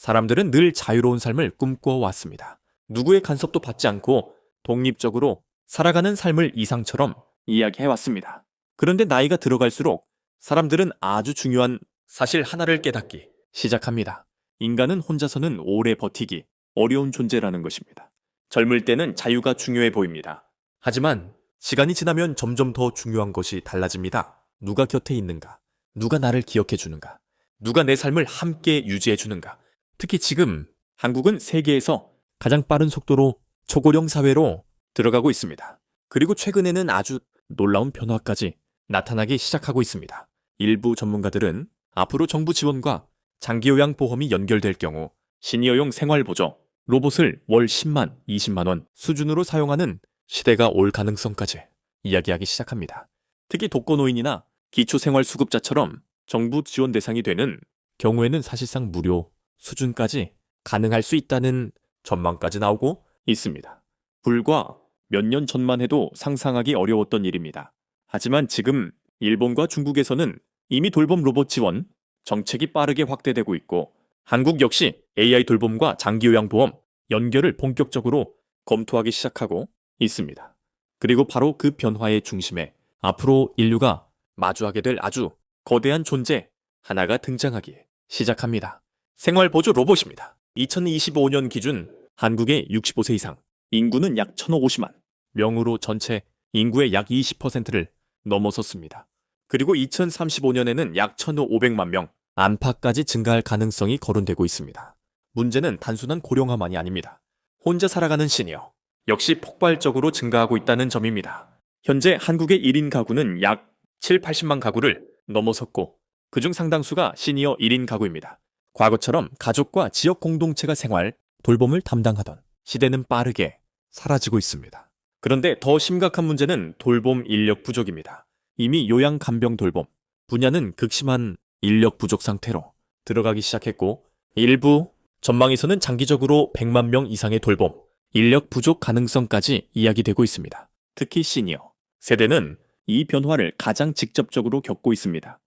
사람들은 늘 자유로운 삶을 꿈꿔왔습니다. 누구의 간섭도 받지 않고 독립적으로 살아가는 삶을 이상처럼 이야기해왔습니다. 그런데 나이가 들어갈수록 사람들은 아주 중요한 사실 하나를 깨닫기 시작합니다. 인간은 혼자서는 오래 버티기 어려운 존재라는 것입니다. 젊을 때는 자유가 중요해 보입니다. 하지만 시간이 지나면 점점 더 중요한 것이 달라집니다. 누가 곁에 있는가? 누가 나를 기억해 주는가? 누가 내 삶을 함께 유지해 주는가? 특히 지금 한국은 세계에서 가장 빠른 속도로 초고령 사회로 들어가고 있습니다. 그리고 최근에는 아주 놀라운 변화까지 나타나기 시작하고 있습니다. 일부 전문가들은 앞으로 정부 지원과 장기요양보험이 연결될 경우 시니어용 생활보조, 로봇을 월 10만, 20만 원 수준으로 사용하는 시대가 올 가능성까지 이야기하기 시작합니다. 특히 독거노인이나 기초생활수급자처럼 정부 지원 대상이 되는 경우에는 사실상 무료 수준까지 가능할 수 있다는 전망까지 나오고 있습니다. 불과 몇 년 전만 해도 상상하기 어려웠던 일입니다. 하지만 지금 일본과 중국에서는 이미 돌봄 로봇 지원 정책이 빠르게 확대되고 있고 한국 역시 AI 돌봄과 장기요양보험 연결을 본격적으로 검토하기 시작하고 있습니다. 그리고 바로 그 변화의 중심에 앞으로 인류가 마주하게 될 아주 거대한 존재 하나가 등장하기 시작합니다. 생활보조 로봇입니다. 2025년 기준 한국의 65세 이상 인구는 약 1,050만 명으로 전체 인구의 약 20%를 넘어섰습니다. 그리고 2035년에는 약 1,500만 명 안팎까지 증가할 가능성이 거론되고 있습니다. 문제는 단순한 고령화만이 아닙니다. 혼자 살아가는 시니어 역시 폭발적으로 증가하고 있다는 점입니다. 현재 한국의 1인 가구는 약 7, 80만 가구를 넘어섰고 그중 상당수가 시니어 1인 가구입니다. 과거처럼 가족과 지역 공동체가 생활, 돌봄을 담당하던 시대는 빠르게 사라지고 있습니다. 그런데 더 심각한 문제는 돌봄 인력 부족입니다. 이미 요양 간병 돌봄 분야는 극심한 인력 부족 상태로 들어가기 시작했고 일부 전망에서는 장기적으로 100만 명 이상의 돌봄, 인력 부족 가능성까지 이야기되고 있습니다. 특히 시니어 세대는 이 변화를 가장 직접적으로 겪고 있습니다.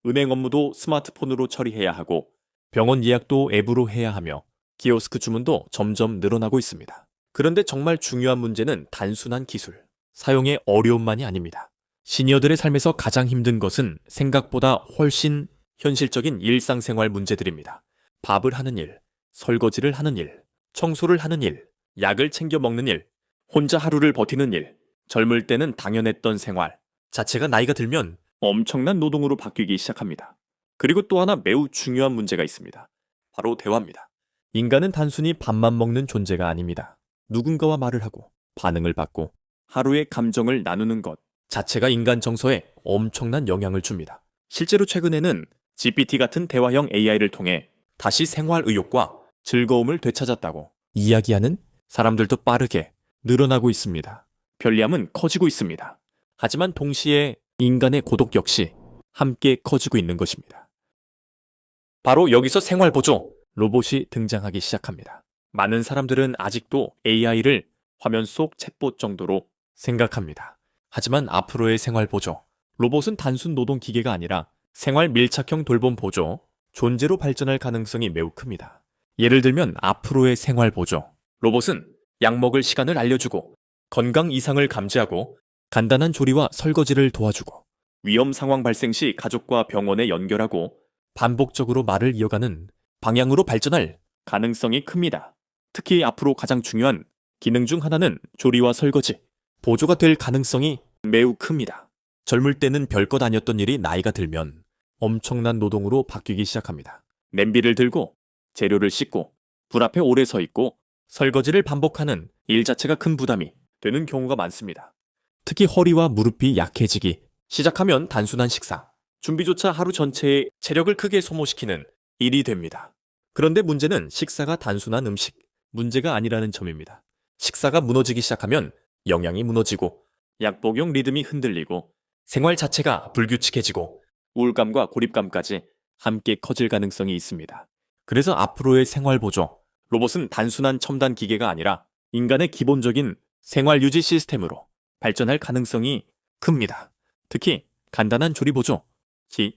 은행 업무도 스마트폰으로 처리해야 하고 병원 예약도 앱으로 해야 하며 키오스크 주문도 점점 늘어나고 있습니다. 그런데 정말 중요한 문제는 단순한 기술, 사용의 어려움만이 아닙니다. 시니어들의 삶에서 가장 힘든 것은 생각보다 훨씬 현실적인 일상생활 문제들입니다. 밥을 하는 일, 설거지를 하는 일, 청소를 하는 일, 약을 챙겨 먹는 일, 혼자 하루를 버티는 일, 젊을 때는 당연했던 생활 자체가 나이가 들면 엄청난 노동으로 바뀌기 시작합니다. 그리고 또 하나 매우 중요한 문제가 있습니다. 바로 대화입니다. 인간은 단순히 밥만 먹는 존재가 아닙니다. 누군가와 말을 하고 반응을 받고 하루의 감정을 나누는 것 자체가 인간 정서에 엄청난 영향을 줍니다. 실제로 최근에는 GPT 같은 대화형 AI를 통해 다시 생활 의욕과 즐거움을 되찾았다고 이야기하는 사람들도 빠르게 늘어나고 있습니다. 편리함은 커지고 있습니다. 하지만 동시에 인간의 고독 역시 함께 커지고 있는 것입니다. 바로 여기서 생활보조 로봇이 등장하기 시작합니다. 많은 사람들은 아직도 AI를 화면 속 챗봇 정도로 생각합니다. 하지만 앞으로의 생활보조 로봇은 단순 노동 기계가 아니라 생활 밀착형 돌봄 보조 존재로 발전할 가능성이 매우 큽니다. 예를 들면 앞으로의 생활보조 로봇은 약 먹을 시간을 알려주고 건강 이상을 감지하고 간단한 조리와 설거지를 도와주고 위험 상황 발생 시 가족과 병원에 연결하고 반복적으로 말을 이어가는 방향으로 발전할 가능성이 큽니다. 특히 앞으로 가장 중요한 기능 중 하나는 조리와 설거지, 보조가 될 가능성이 매우 큽니다. 젊을 때는 별것 아니었던 일이 나이가 들면 엄청난 노동으로 바뀌기 시작합니다. 냄비를 들고 재료를 씻고 불 앞에 오래 서 있고 설거지를 반복하는 일 자체가 큰 부담이 되는 경우가 많습니다. 특히 허리와 무릎이 약해지기 시작하면 단순한 식사, 준비조차 하루 전체의 체력을 크게 소모시키는 일이 됩니다. 그런데 문제는 식사가 단순한 음식, 문제가 아니라는 점입니다. 식사가 무너지기 시작하면 영양이 무너지고 약복용 리듬이 흔들리고 생활 자체가 불규칙해지고 우울감과 고립감까지 함께 커질 가능성이 있습니다. 그래서 앞으로의 생활보조 로봇은 단순한 첨단 기계가 아니라 인간의 기본적인 생활 유지 시스템으로 발전할 가능성이 큽니다. 특히 간단한 조리 보조,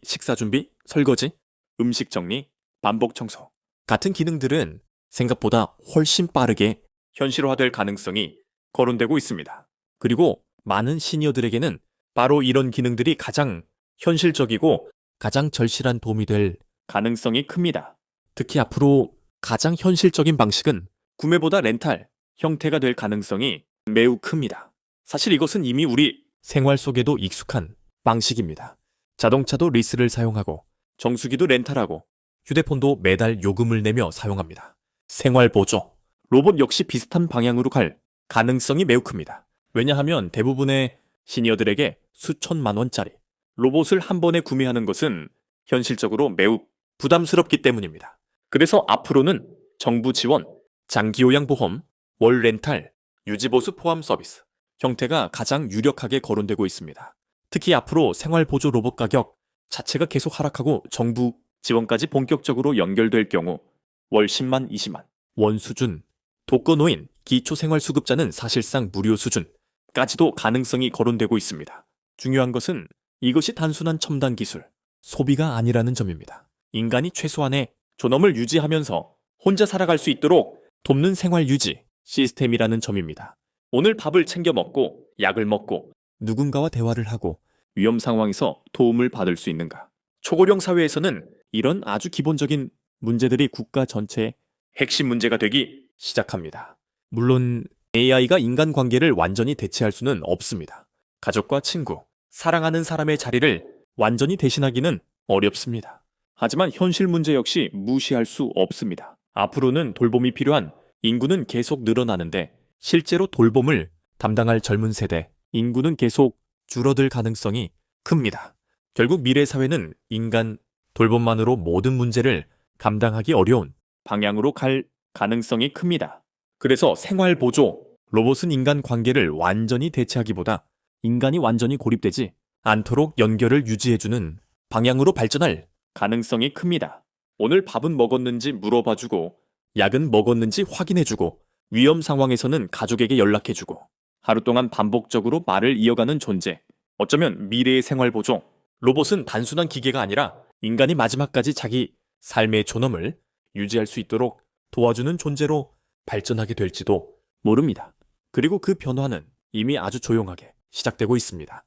식사 준비, 설거지, 음식 정리, 반복 청소, 같은 기능들은 생각보다 훨씬 빠르게 현실화될 가능성이 거론되고 있습니다. 그리고 많은 시니어들에게는 바로 이런 기능들이 가장 현실적이고 가장 절실한 도움이 될 가능성이 큽니다. 특히 앞으로 가장 현실적인 방식은 구매보다 렌탈 형태가 될 가능성이 매우 큽니다. 사실 이것은 이미 우리 생활 속에도 익숙한 방식입니다. 자동차도 리스를 사용하고 정수기도 렌탈하고 휴대폰도 매달 요금을 내며 사용합니다. 생활보조, 로봇 역시 비슷한 방향으로 갈 가능성이 매우 큽니다. 왜냐하면 대부분의 시니어들에게 수천만 원짜리 로봇을 한 번에 구매하는 것은 현실적으로 매우 부담스럽기 때문입니다. 그래서 앞으로는 정부 지원, 장기요양보험, 월 렌탈, 유지보수 포함 서비스 형태가 가장 유력하게 거론되고 있습니다. 특히 앞으로 생활보조 로봇 가격 자체가 계속 하락하고 정부 지원까지 본격적으로 연결될 경우 월 10만, 20만 원 수준, 독거노인, 기초생활수급자는 사실상 무료 수준까지도 가능성이 거론되고 있습니다. 중요한 것은 이것이 단순한 첨단 기술, 소비가 아니라는 점입니다. 인간이 최소한의 존엄을 유지하면서 혼자 살아갈 수 있도록 돕는 생활 유지 시스템이라는 점입니다. 오늘 밥을 챙겨 먹고 약을 먹고 누군가와 대화를 하고 위험 상황에서 도움을 받을 수 있는가? 초고령 사회에서는 이런 아주 기본적인 문제들이 국가 전체의 핵심 문제가 되기 시작합니다. 물론 AI가 인간관계를 완전히 대체할 수는 없습니다. 가족과 친구, 사랑하는 사람의 자리를 완전히 대신하기는 어렵습니다. 하지만 현실 문제 역시 무시할 수 없습니다. 앞으로는 돌봄이 필요한 인구는 계속 늘어나는데 실제로 돌봄을 담당할 젊은 세대 인구는 계속 줄어들 가능성이 큽니다. 결국 미래 사회는 인간 돌봄만으로 모든 문제를 감당하기 어려운 방향으로 갈 가능성이 큽니다. 그래서 생활보조, 로봇은 인간 관계를 완전히 대체하기보다 인간이 완전히 고립되지 않도록 연결을 유지해주는 방향으로 발전할 가능성이 큽니다. 오늘 밥은 먹었는지 물어봐주고 약은 먹었는지 확인해주고 위험 상황에서는 가족에게 연락해주고 하루 동안 반복적으로 말을 이어가는 존재. 어쩌면 미래의 생활보조, 로봇은 단순한 기계가 아니라 인간이 마지막까지 자기 삶의 존엄을 유지할 수 있도록 도와주는 존재로 발전하게 될지도 모릅니다. 그리고 그 변화는 이미 아주 조용하게 시작되고 있습니다.